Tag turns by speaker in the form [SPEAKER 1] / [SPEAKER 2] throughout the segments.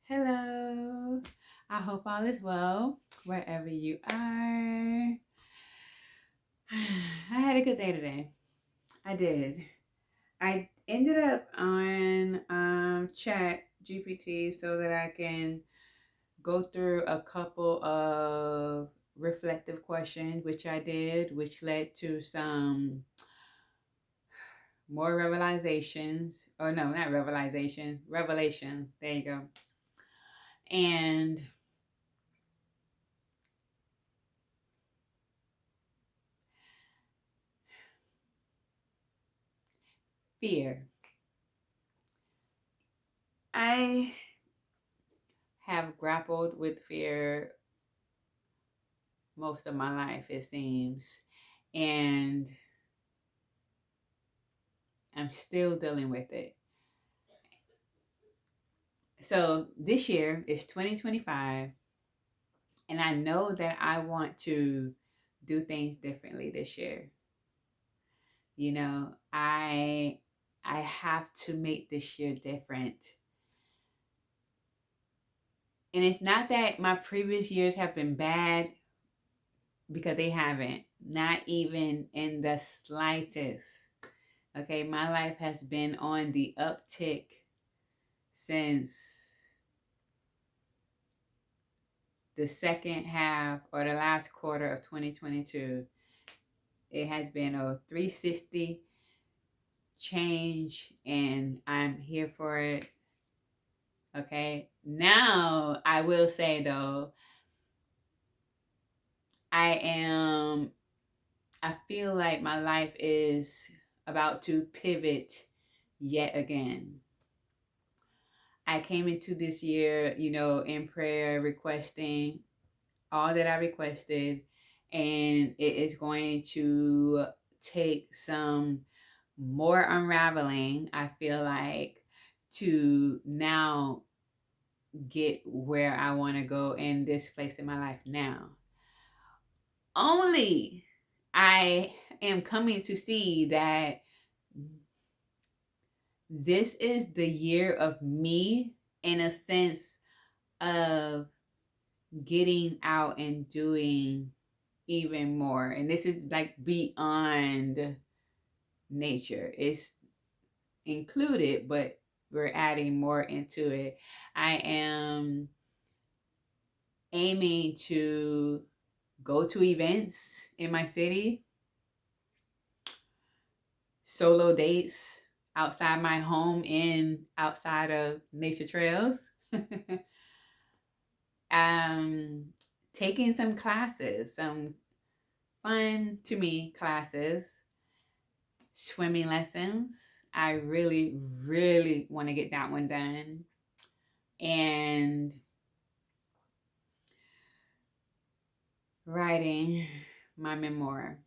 [SPEAKER 1] Hello. I hope all is well wherever you are. I had a good day today. I did. I ended up on Chat GPT so that I can go through a couple of reflective questions, which I did, which led to some more revelations. Or no, not revelation. Revelation. There you go. And fear. I have grappled with fear most of my life, it seems. And I'm still dealing with it. So this year is 2025, and I know that I want to do things differently this year. You know, I have to make this year different. And it's not that my previous years have been bad, because they haven't. Not even in the slightest. Okay, my life has been on the uptick since the second half or the last quarter of 2022. It has been a 360 change, and I'm here for it. Okay, now I will say though, I I feel like my life is about to pivot yet again. I came into this year, in prayer, requesting all that I requested, and it is going to take some more unraveling, I feel like, to now get where I want to go in this place in my life now. Only I am coming to see that this is the year of me, in a sense of getting out and doing even more. And this is like beyond nature. It's included, but we're adding more into it. I am aiming to go to events in my city, solo dates outside my home and outside of nature trails. um Taking some classes, some fun to me classes, swimming lessons. I really, really want to get that one done. And writing my memoir,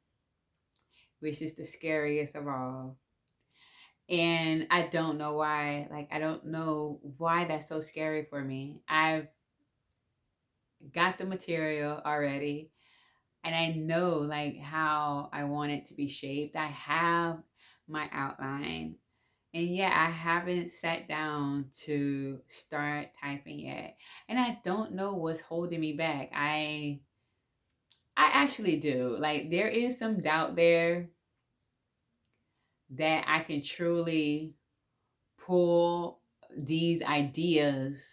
[SPEAKER 1] which is the scariest of all. And I don't know why. Like, I don't know why that's so scary for me. I've got the material already, and I know like how I want it to be shaped. I have my outline. And yet I haven't sat down to start typing yet. And I don't know what's holding me back. I actually do. Like, there is some doubt there that I can truly pull these ideas.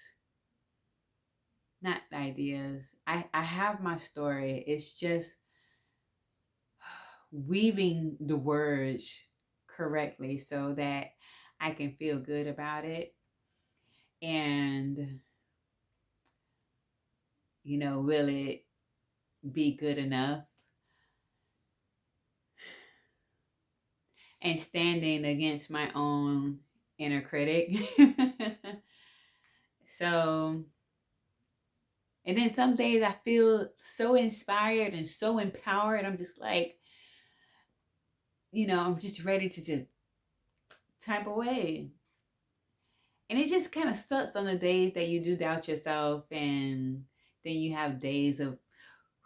[SPEAKER 1] Not ideas. I have my story. It's just weaving the words correctly so that I can feel good about it. And, will it be good enough? And standing against my own inner critic. So, and then some days I feel so inspired and so empowered. I'm just like, I'm just ready to just type away. And it just kind of sucks on the days that you do doubt yourself, and then you have days of,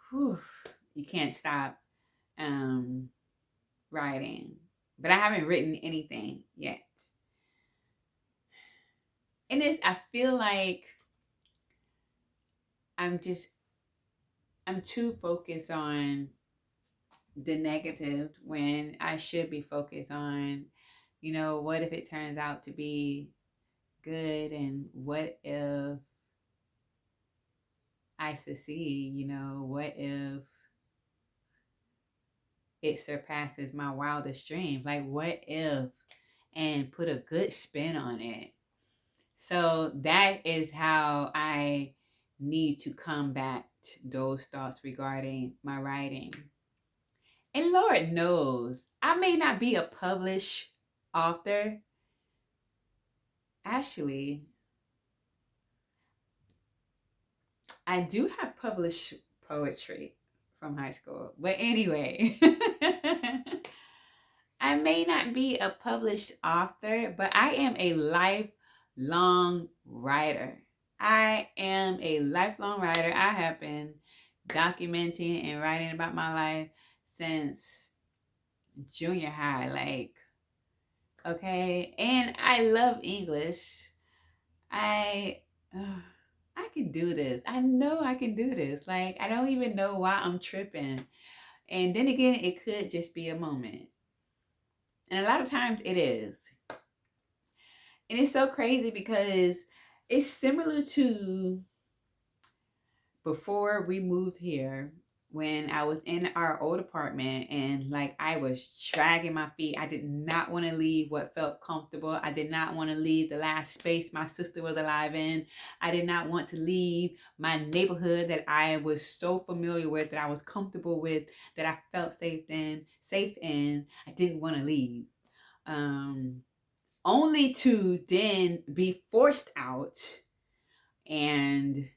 [SPEAKER 1] whew, you can't stop um, writing. But I haven't written anything yet. And I feel like I'm just, I'm too focused on the negative when I should be focused on, what if it turns out to be good, and what if I succeed? What if it surpasses my wildest dreams? Like, what if, and put a good spin on it. So that is how I need to combat those thoughts regarding my writing. And Lord knows, I may not be a published author. Actually, I do have published poetry from high school. But anyway, I may not be a published author, but I am a lifelong writer. I am a lifelong writer. I have been documenting and writing about my life since junior high. Like, okay. And I love English. I. I can do this. I know I can do this. Like, I don't even know why I'm tripping. And then again, it could just be a moment. And a lot of times it is. And it's so crazy because it's similar to before we moved here, when I was in our old apartment and like I was dragging my feet. I did not want to leave what felt comfortable. I did not want to leave the last space my sister was alive in. I did not want to leave my neighborhood that I was so familiar with, that I was comfortable with, that I felt safe in. I didn't want to leave. Only to then be forced out, and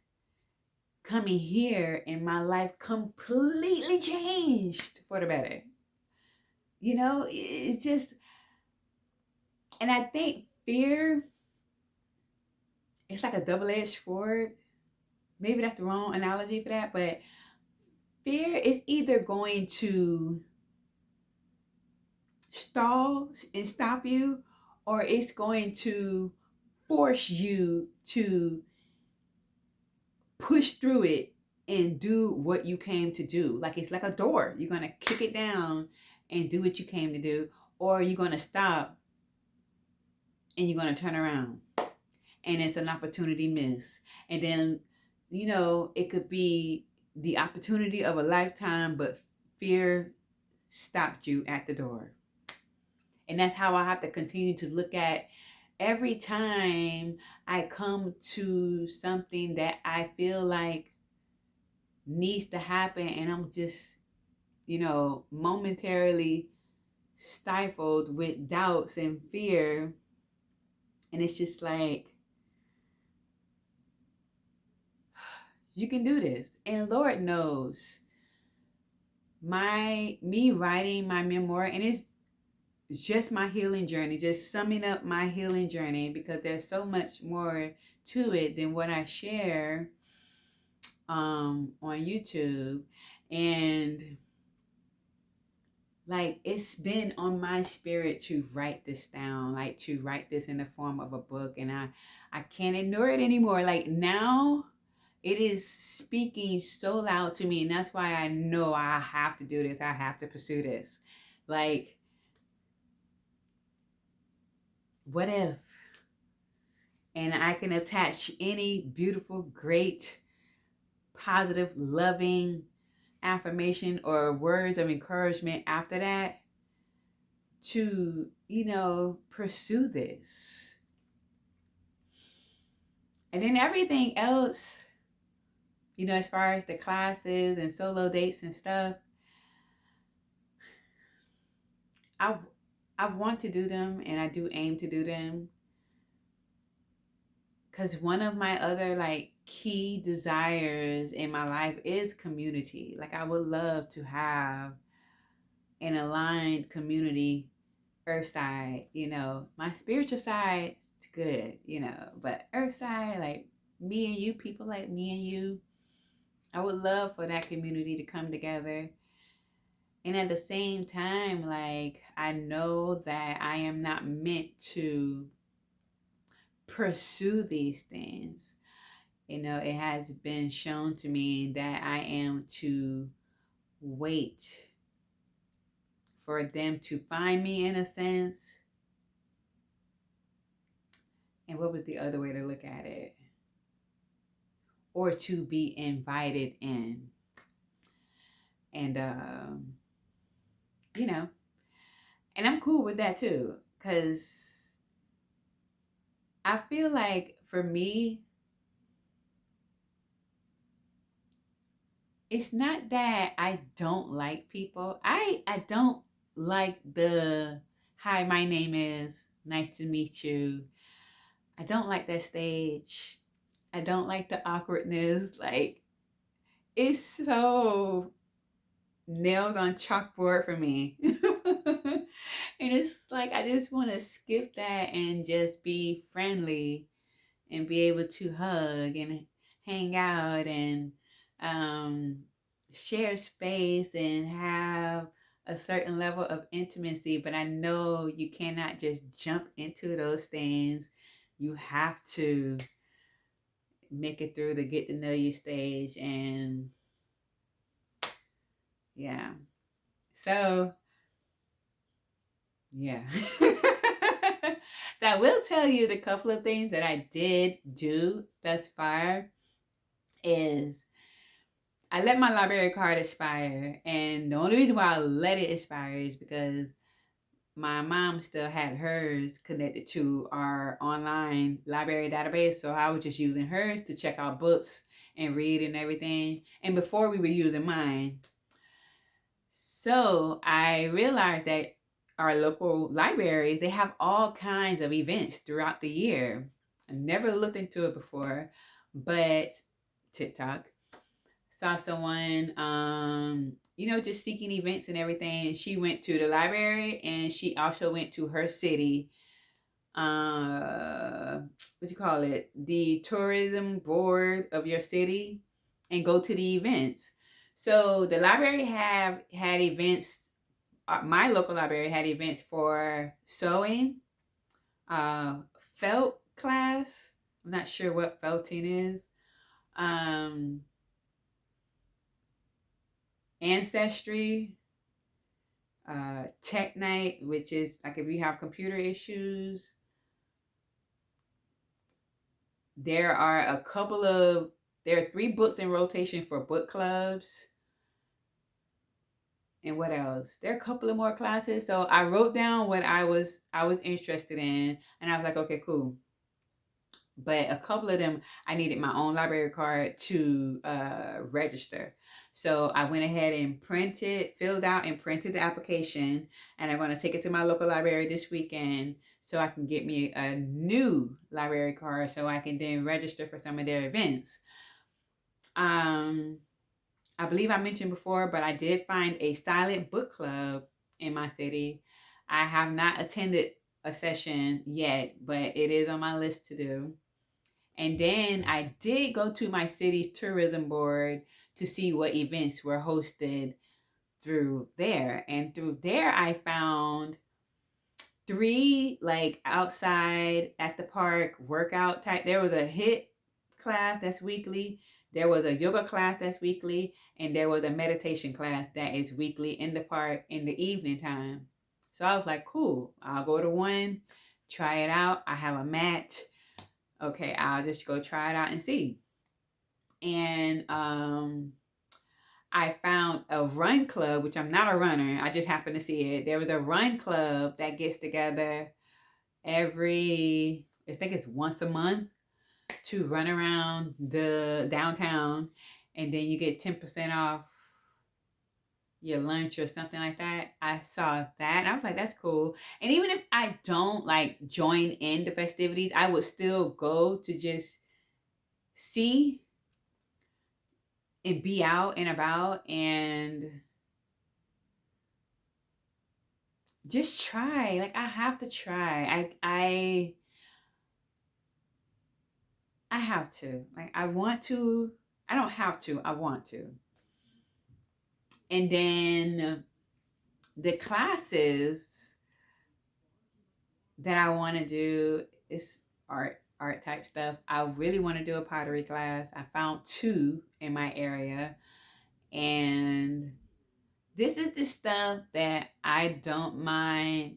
[SPEAKER 1] coming here and my life completely changed for the better. It's just, and I think fear, it's like a double-edged sword. Maybe that's the wrong analogy for that, but fear is either going to stall and stop you, or it's going to force you to push through it and do what you came to do. Like, it's like a door. You're going to kick it down and do what you came to do, or you're going to stop and you're going to turn around and it's an opportunity miss. And then, it could be the opportunity of a lifetime, but fear stopped you at the door. And that's how I have to continue to look at every time I come to something that I feel like needs to happen, and I'm just, momentarily stifled with doubts and fear. And it's just like, you can do this. And Lord knows, me writing my memoir, and it's just my healing journey, just summing up my healing journey, because there's so much more to it than what I share on YouTube. And like, it's been on my spirit to write this down, like to write this in the form of a book. And I can't ignore it anymore. Like, now it is speaking so loud to me, and that's why I know I have to do this. I have to pursue this. Like, what if? And I can attach any beautiful, great, positive, loving affirmation or words of encouragement after that to, pursue this. And then everything else, as far as the classes and solo dates and stuff, I want to do them, and I do aim to do them. Because one of my other like key desires in my life is community. Like, I would love to have an aligned community. Earth side, my spiritual side, it's good, but earth side, like me and you, people like me and you, I would love for that community to come together. And at the same time, like, I know that I am not meant to pursue these things It has been shown to me that I am to wait for them to find me, in a sense. And what was the other way to look at it? Or to be invited in. And, you know, and I'm cool with that too. Because I feel like for me, it's not that I don't like people. I don't like the hi, my name is, nice to meet you. I don't like that stage. I don't like the awkwardness. Like, it's so nails on chalkboard for me. And it's like I just want to skip that and just be friendly and be able to hug and hang out and um, share space and have a certain level of intimacy. But I know you cannot just jump into those things. You have to make it through the get to know you stage. And yeah. So, yeah. So I will tell you the couple of things that I did do thus far is I let my library card expire, and the only reason why I let it expire is because my mom still had hers connected to our online library database, so I was just using hers to check out books and read and everything. And before we were using mine, so I realized that our local libraries, they have all kinds of events throughout the year. I never looked into it before, but TikTok saw someone just seeking events and everything. And she went to the library, and she also went to her city, what you call it, the tourism board of your city, and go to the events. So the library have had events. My local library had events for sewing, uh, felt class. I'm not sure what felting is. Um, Ancestry, Tech Night, which is like if you have computer issues. There are there are 3 books in rotation for book clubs. And what else? There are a couple of more classes. So I wrote down what I was interested in, and I was like, okay, cool. But a couple of them, I needed my own library card to register. So I went ahead and filled out and printed the application, and I'm going to take it to my local library this weekend so I can get me a new library card so I can then register for some of their events. Um, I believe I mentioned before, but I did find a silent book club in my city. I have not attended a session yet, but it is on my list to do. And then I did go to my city's tourism board to see what events were hosted through there. And through there, I found 3 like outside at the park workout type. There was a HIIT class that's weekly. There was a yoga class that's weekly. And there was a meditation class that is weekly in the park in the evening time. So I was like, cool, I'll go to one, try it out. I have a mat. Okay, I'll just go try it out and see. And I found a run club, which I'm not a runner. I just happened to see it. There was a run club that gets together I think it's once a month, to run around the downtown, and then you get 10% off your lunch or something like that. I saw that and I was like, that's cool. And even if I don't like join in the festivities, I would still go to just see and be out and about and just try. Like, I have to try. I have to. Like, I want to. I don't have to. I want to. And then the classes that I want to do is art. art type stuff. I really want to do a pottery class. I found two in my area, and this is the stuff that I don't mind,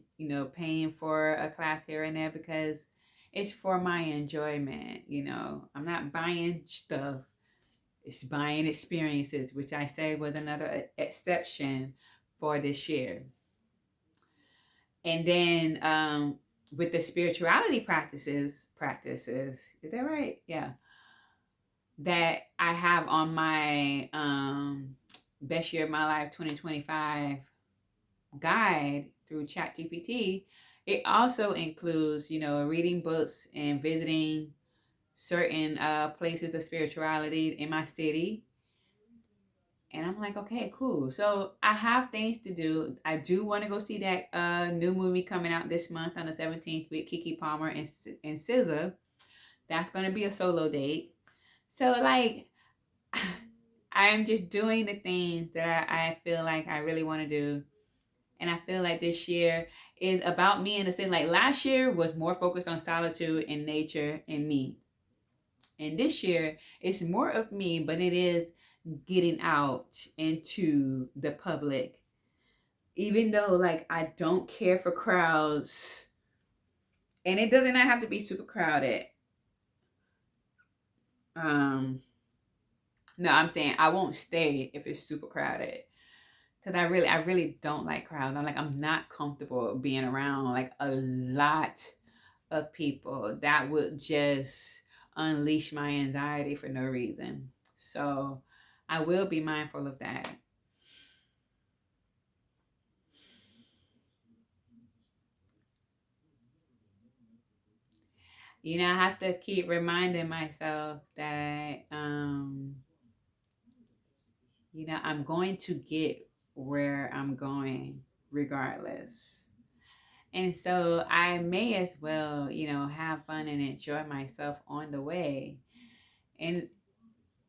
[SPEAKER 1] paying for a class here and there because it's for my enjoyment. I'm not buying stuff, it's buying experiences, which I say was another exception for this year. And then with the spirituality practices, is that right? Yeah. That I have on my best year of my life 2025 guide through ChatGPT, it also includes, reading books and visiting certain places of spirituality in my city. And I'm like, okay, cool. So I have things to do. I do want to go see that new movie coming out this month on the 17th with Keke Palmer and SZA. That's going to be a solo date. So, like, I'm just doing the things that I feel like I really want to do. And I feel like this year is about me in the sense, like last year was more focused on solitude and nature and me. And this year it's more of me, but it is getting out into the public. Even though like I don't care for crowds, and it doesn't have to be super crowded. No, I'm saying I won't stay if it's super crowded. Cause I really don't like crowds. I'm not comfortable being around like a lot of people. That would just unleash my anxiety for no reason. So I will be mindful of that. I have to keep reminding myself that I'm going to get where I'm going regardless. And so I may as well, have fun and enjoy myself on the way. And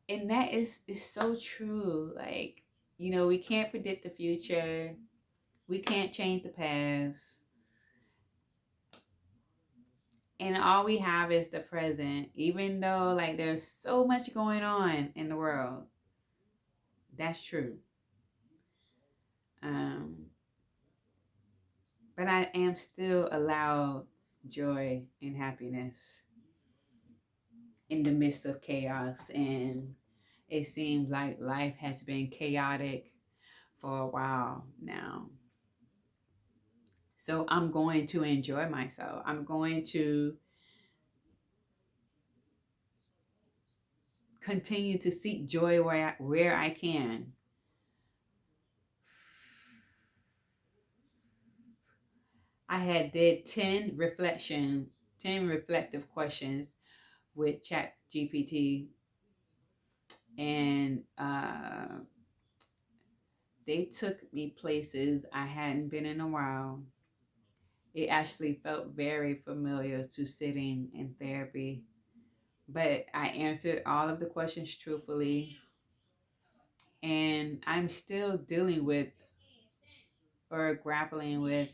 [SPEAKER 1] that is so true. Like, we can't predict the future. We can't change the past. And all we have is the present. Even though like there's so much going on in the world. That's true. Um, but I am still allowed joy and happiness in the midst of chaos. And it seems like life has been chaotic for a while now. So I'm going to enjoy myself. I'm going to continue to seek joy where I can. I had did 10 reflective questions with Chat GPT, and they took me places I hadn't been in a while. It actually felt very familiar to sitting in therapy, but I answered all of the questions truthfully, and I'm still dealing with or grappling with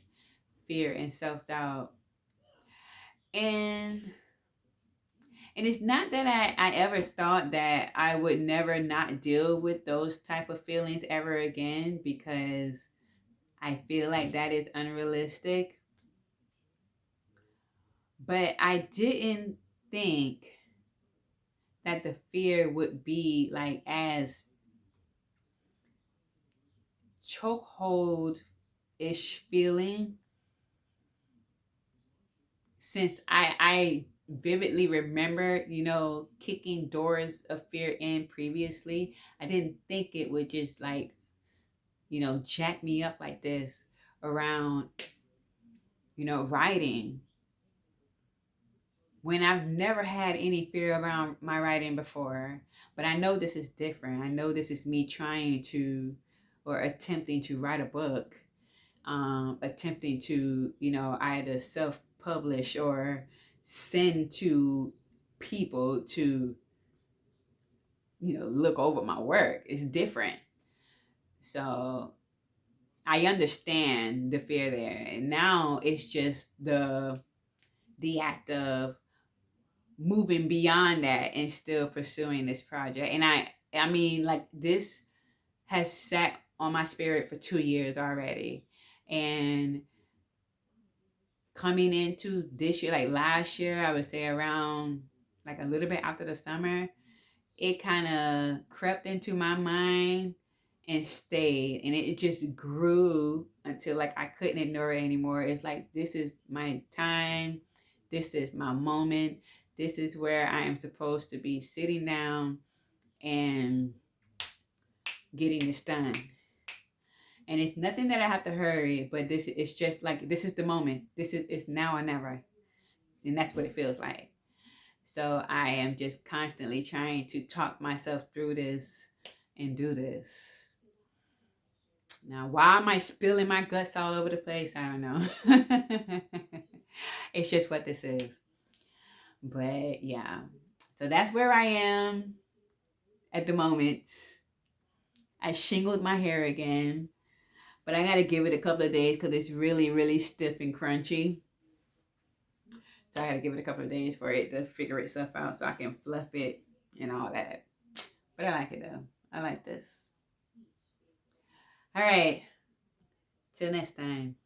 [SPEAKER 1] fear and self-doubt. And it's not that I ever thought that I would never not deal with those type of feelings ever again, because I feel like that is unrealistic. But I didn't think that the fear would be like as chokehold ish feeling, since I vividly remember, kicking doors of fear in previously. I didn't think it would just like, jack me up like this around, writing, when I've never had any fear around my writing before. But I know this is different. I know this is me trying to or attempting to write a book, attempting to, either self publish or send to people to, look over my work. It's different. So I understand the fear there. And now it's just the act of moving beyond that and still pursuing this project. And I mean, like, this has sat on my spirit for 2 years already. And coming into this year, like last year, I would say around like a little bit after the summer, it kind of crept into my mind and stayed, and it just grew until like I couldn't ignore it anymore. It's like, this is my time, this is my moment, this is where I am supposed to be sitting down and getting this done. And it's nothing that I have to hurry, but this it's just like, this is the moment, this is, it's now or never. And that's what it feels like. So I am just constantly trying to talk myself through this and do this. Now, why am I spilling my guts all over the place? I don't know. It's just what this is. But yeah, so that's where I am at the moment. I shingled my hair again, but I gotta give it a couple of days because it's really, really stiff and crunchy. So I gotta give it a couple of days for it to figure itself out so I can fluff it and all that. But I like it though. I like this. All right. Till next time.